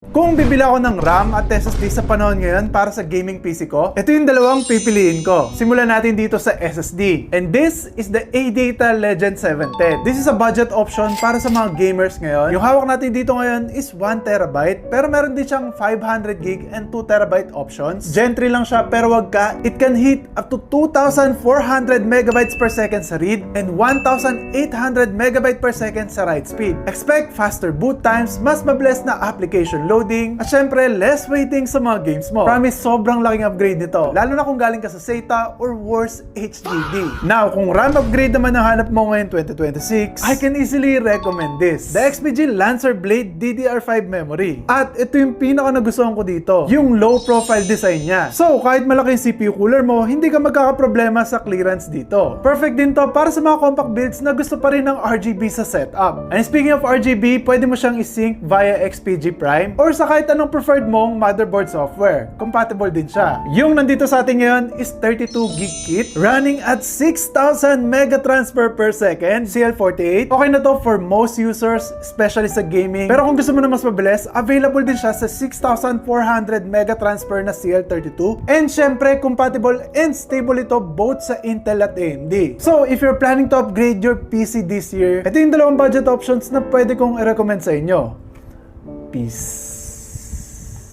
Kung bibili ako ng RAM at SSD sa panahon ngayon para sa gaming PC ko, ito yung dalawang pipiliin ko. Simulan natin dito sa SSD. And this is the ADATA Legend 710. This is a budget option para sa mga gamers ngayon. Yung hawak natin dito ngayon is 1TB, pero meron din siyang 500GB and 2TB options. Gen 3 lang siya, pero wag ka, it can hit up to 2,400MB per second sa read and 1,800MB per second sa write speed. Expect faster boot times, mas mabilis na application loading, at syempre, less waiting sa mga games mo. Promise, sobrang laking upgrade nito. Lalo na kung galing ka sa SATA or worse, HDD. Now, kung RAM upgrade naman ang hanap mo ngayon 2026, I can easily recommend this. The XPG Lancer Blade DDR5 memory. At ito yung pinaka nagustuhan ko dito, yung low profile design niya. So, kahit malaki yung CPU cooler mo, hindi ka magkakaproblema sa clearance dito. Perfect din to para sa mga compact builds na gusto pa rin ng RGB sa setup. And speaking of RGB, pwede mo siyang isync via XPG Prime or sa kahit anong preferred mong motherboard software. Compatible din siya. Yung nandito sa atin ngayon is 32GB kit running at 6,000 megatransfer per second CL48. Okay na to for most users, especially sa gaming. Pero kung gusto mo na mas mabilis, available din siya sa 6,400 megatransfer na CL32. And syempre, compatible and stable ito both sa Intel at AMD. So, if you're planning to upgrade your PC this year, ito yung dalawang budget options na pwede kong i-recommend sa inyo. Peace.